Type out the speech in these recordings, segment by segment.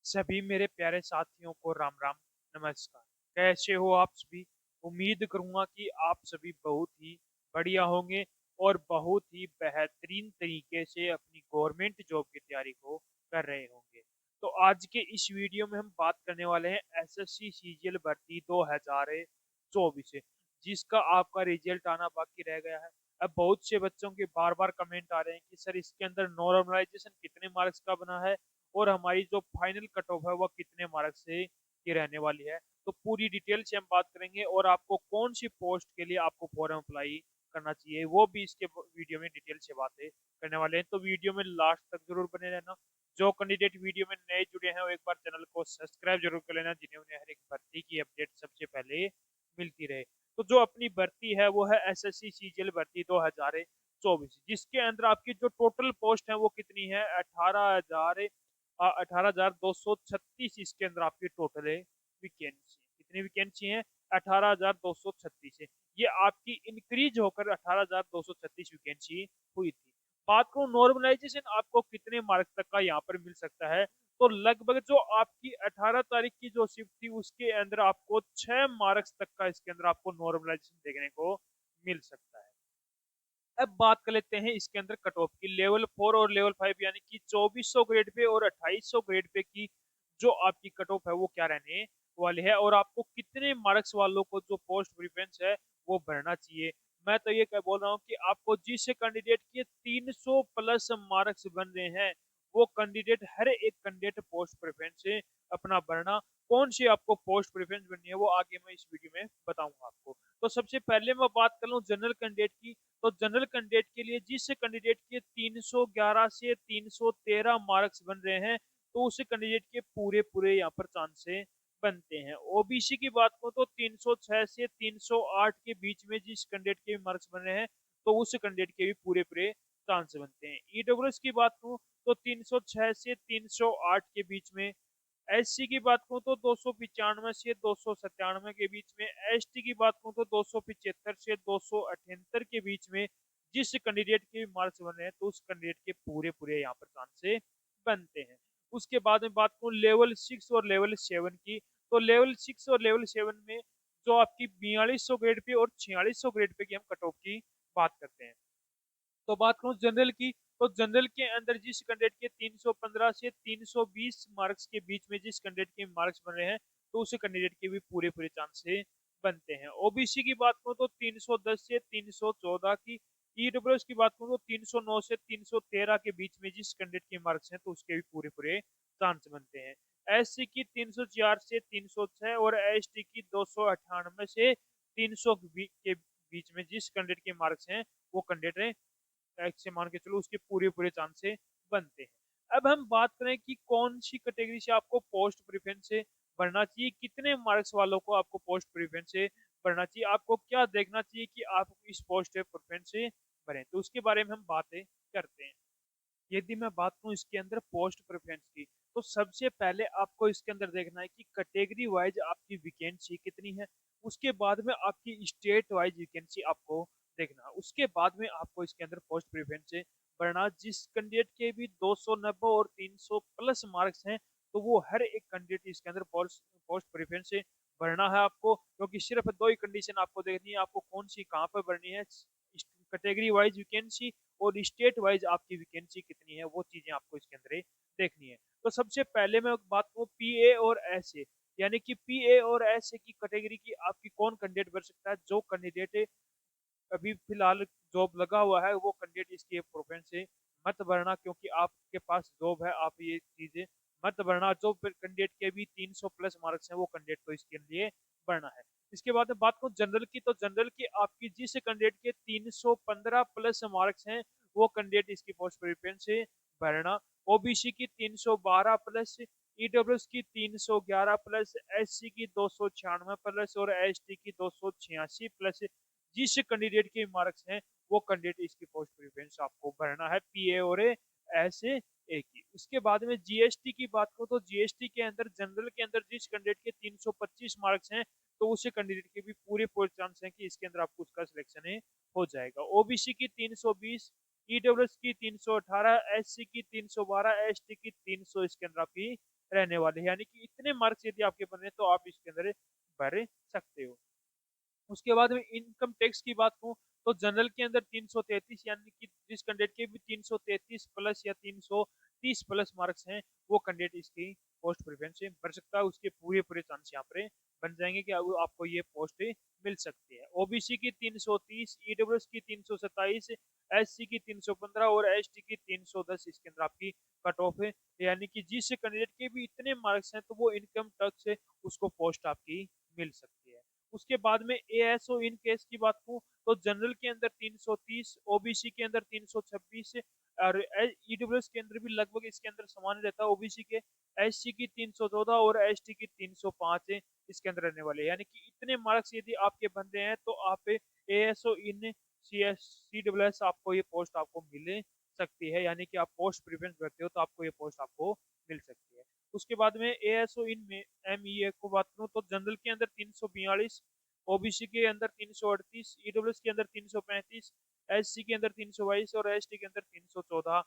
सभी मेरे प्यारे साथियों को राम राम, नमस्कार। कैसे हो आप सभी? उम्मीद करूंगा कि आप सभी बहुत ही बढ़िया होंगे और बहुत ही बेहतरीन तरीके से अपनी गवर्नमेंट जॉब की तैयारी को कर रहे होंगे। तो आज के इस वीडियो में हम बात करने वाले हैं एसएससी सीजीएल भर्ती 2024 से, जिसका आपका रिजल्ट आना बाकी रह गया है। अब बहुत से बच्चों के बार बार कमेंट आ रहे हैं कि सर इसके अंदर नॉर्मलाइजेशन कितने मार्क्स का बना है और हमारी जो फाइनल कट ऑफ है वो कितने मार्क्स से की रहने वाली है। तो पूरी डिटेल से हम बात करेंगे और आपको कौन सी पोस्ट के लिए आपको फॉर्म अप्लाई करना चाहिए वो भी इसके वीडियो में डिटेल से बातें करने वाले हैं। तो वीडियो में लास्ट तक जरूर बने रहना। जो कैंडिडेट वीडियो में नए जुड़े हैं वो एक बार चैनल को सब्सक्राइब जरूर कर लेना, जिन्हें उन्हें हर एक भर्ती की अपडेट सबसे पहले मिलती रहे। तो जो अपनी भर्ती है वो है एसएससी सीजीएल भर्ती 2024, जिसके अंदर आपकी जो टोटल पोस्ट है वो कितनी है? 18,236 इसके अंदर आपकी टोटल है वैकेंसी। कितनी वैकेंसी है? 18,236 है। ये आपकी इंक्रीज होकर 18,236 वैकेंसी हुई थी। बात करूं नॉर्मलाइजेशन आपको कितने मार्क्स तक का यहाँ पर मिल सकता है, तो लगभग जो आपकी 18 तारीख की जो शिफ्ट थी उसके अंदर आपको 6 मार्क्स तक का इसके अंदर आपको नॉर्मलाइजेशन देखने को मिल सकता है। अब बात कर लेते हैं इसके अंदर कट ऑफ की। लेवल 4 और लेवल 5 यानी कि 2400 ग्रेड पे और 2800 ग्रेड पे की जो आपकी कट ऑफ है वो क्या रहने वाली है, और आपको कितने मार्क्स वालों को जो पोस्ट प्रिफरेंस है वो भरना चाहिए। मैं तो ये कह बोल रहा हूँ कि आपको जिस कैंडिडेट के 300 प्लस मार्क्स बन रहे हैं वो कैंडिडेट, हर एक कैंडिडेट पोस्ट प्रेफरेंस से अपना भरना। कौन सी आपको पोस्ट प्रेफरेंस बननी है वो आगे मैं इस वीडियो में बताऊंगा आपको। तो सबसे पहले मैं बात कर लूँ जनरल कैंडिडेट की। तो जनरल कैंडिडेट के लिए जिस कैंडिडेट के 311 से 313 मार्क्स बन रहे हैं तो उस कैंडिडेट के पूरे पूरे यहाँ पर चांसेस बनते हैं। ओबीसी की बात करूं तो 306 से 308 के बीच में जिस कैंडिडेट के मार्क्स बन रहे हैं तो उस कैंडिडेट के भी पूरे पूरे चांस बनते हैं। ईडब्ल्यूएस की बात करूं तो 306 से 308 के बीच में। एससी की बात करूं तो 295 से 297 के बीच में। एसटी की बात करूं तो 275 से 278 के बीच में जिस कैंडिडेट के मार्क्स बन रहे हैं तो उस कैंडिडेट के पूरे पूरे यहाँ पर चांसेस बनते हैं। उसके बाद में बात करूं लेवल 6 और लेवल 7 की। तो लेवल 6 और लेवल 7 में जो आपकी 4200 ग्रेड पे और 4600 ग्रेड पे की हम कट ऑफ की बात करते हैं। तो बात करूं जनरल की, तो जनरल के अंदर जिस कैंडिडेट के 315 से 320 मार्क्स के बीच में जिस कैंडिडेट के मार्क्स बन रहे हैं तो उस कैंडिडेट के भी पूरे पूरे चांसेस बनते हैं। ओबीसी की बात करूं तो 310 से 314 की। ईडब्ल्यूएस की बात करूं तो 309 से 313 के बीच में जिस कैंडिडेट के मार्क्स हैं तो उसके भी पूरे पूरे चांस बनते हैं। एससी की 304 से 306 और एसटी की 298 से 300 के बीच में जिस कैंडिडेट के मार्क्स हैं वो कैंडिडेट टैक्स से मान के चलो उसके पूरे पूरे चांसेस बनते हैं। अब हम बात करें कि कौन सी कैटेगरी से आपको पोस्ट प्रेफरेंस से बढ़ना चाहिए, कितने मार्क्स वालों को आपको पोस्ट प्रेफरेंस से बढ़ना चाहिए, आपको क्या देखना चाहिए कि आप इस पोस्ट प्रेफरेंस से बढ़े, तो उसके बारे में हम बातें करते हैं। यदि मैं बात करूं इसके अंदर पोस्ट प्रेफरेंस की, तो सबसे पहले आपको इसके अंदर देखना है कि कैटेगरी वाइज आपकी वैकेंसी कितनी है। उसके बाद में आपकी स्टेट वाइज वैकेंसी आपको देखना है। उसके बाद में आपको इसके अंदर पोस्ट प्रेफरेंस से बढ़ना। जिस कैंडिडेट के भी 290 और 300 प्लस मार्क्स हैं तो वो हर एक कैंडिडेट इसके अंदर पोस्ट पोस्ट प्रेफरेंस से बढ़ना है आपको, क्योंकि सिर्फ दो ही कंडीशन आपको देखनी है, आपको कौन सी कहाँ पर बढ़नी है, कैटेगरी वाइज वैकेंसी और स्टेट वाइज आपकी वैकेंसी कितनी है, वो चीजें आपको इसके अंदर देखनी है। तो सबसे पहले मैं बात करूँ पीए और एसए, यानी कि पीए और एसए की कैटेगरी की आपकी कौन कैंडिडेट बन सकता है। जो कैंडिडेट अभी फिलहाल जॉब लगा हुआ है वो कैंडिडेट इसकी प्रेफरेंस से मत भरना, क्योंकि आपके पास जॉब है, आप ये चीजें मत भरना। जो कैंडिडेट के भी 300 प्लस मार्क्स हैं वो कैंडिडेट को इसके लिए भरना है। इसके बाद में बात करूं जनरल की, तो जनरल की आपकी जिस कैंडिडेट के 315 प्लस मार्क्स हैं वो कैंडिडेट इसकी पोस्ट प्रेफरेंस से भरना। ओबीसी की 312 प्लस, ईडब्ल्यूएस की 311 प्लस, एससी की 296 प्लस और एसटी की 286 प्लस जिस कैंडिडेट के मार्क्स हैं वो कैंडिडेट इसकी पोस्ट प्रेफरेंस आपको भरना है पीए और एस ए की। उसके बाद में जीएसटी की बात करो तो जीएसटी के अंदर जनरल के अंदर जिस कैंडिडेट के 325 मार्क्स हैं तो उस कैंडिडेट के भी पूरे पूरे चांस हैं कि इसके अंदर आपको उसका सिलेक्शन हो जाएगा। ओबीसी की 320, ईडब्ल्यूएस की 318, एससी की 312, एसटी की 300 इसके अंदर आपकी रहने वाली है। यानी कि इतने मार्क्स यदि आपके बने तो आप इसके अंदर भर सकते हो। उसके बाद में इनकम टैक्स की बात करूं तो जनरल के अंदर 333, यानी कि जिस कैंडिडेट के भी 333 प्लस या 330 प्लस मार्क्स हैं वो कैंडिडेट इसकी पोस्ट प्रेफरेंस से भर सकता है। उसके पूरे पूरे चांस यहाँ पर बन जाएंगे कि आपको ये पोस्ट मिल सकती है। ओबीसी की 330, ईडब्ल्यूएस की 327, एससी की 315 और एसटी की 310 इसके अंदर आपकी कट ऑफ है। यानी कि जिस कैंडिडेट के भी इतने मार्क्स हैं तो वो इनकम टैक्स से उसको पोस्ट आपकी मिल सकती है। उसके बाद में एएसओ इन केस की बात करूं तो जनरल के अंदर 330, ओबीसी के अंदर 326 और ईडब्ल्यूएस के अंदर भी लगभग इसके अंदर समान रहता है ओबीसी के, एससी की 314 और एसटी की 305 इसके अंदर रहने वाले। यानी कि इतने मार्क्स यदि आपके बन रहे हैं तो आप एएसओ इन सीडब्ल्यूएस आपको ये पोस्ट आपको मिल सकती है। यानी कि आप पोस्ट प्रिफरेंस करते हो तो आपको ये पोस्ट आपको मिल सकती है। उसके बाद में एएसओ इन में एमईए को बात करूं तो जनरल के अंदर 342, ओबीसी के अंदर 338, ईडब्ल्यूएस के अंदर 335, एससी के अंदर 322 और एसटी के अंदर 314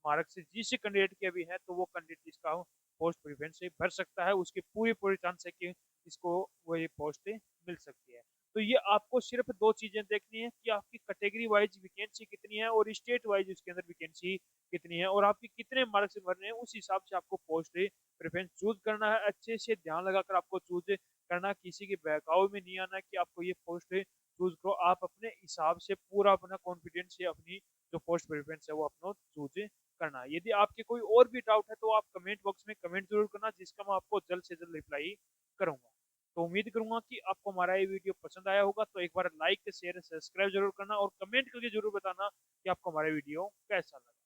मार्क्स से जिस कैंडिडेट के भी है तो वो कैंडिडेट इसका पोस्ट प्रिफरेंस से भर सकता है। उसके पूरे पूरे चांस है कि इसको वो ये पोस्ट मिल सकती है। तो ये आपको सिर्फ दो चीजें देखनी है कि आपकी कैटेगरी वाइज वैकेंसी कितनी है और स्टेट वाइज उसके अंदर वैकेंसी कितनी है और आपके कितने मार्क्स भरने हैं, उस हिसाब से आपको पोस्ट प्रेफरेंस चूज करना है। अच्छे से ध्यान लगाकर आपको चूज करना, किसी के बहकावे में नहीं आना कि आपको ये पोस्ट चूज करो। आप अपने हिसाब से पूरा अपना कॉन्फिडेंस से अपनी जो पोस्ट प्रेफरेंस है वो अपना चूज करना है। यदि आपके कोई और भी डाउट है तो आप कमेंट बॉक्स में कमेंट जरूर करना, जिसका मैं आपको जल्द से जल्द रिप्लाई करूंगा। तो उम्मीद करूंगा कि आपको हमारा ये वीडियो पसंद आया होगा। तो एक बार लाइक शेयर सब्सक्राइब जरूर करना और कमेंट करके जरूर बताना कि आपको हमारा वीडियो कैसा लगा।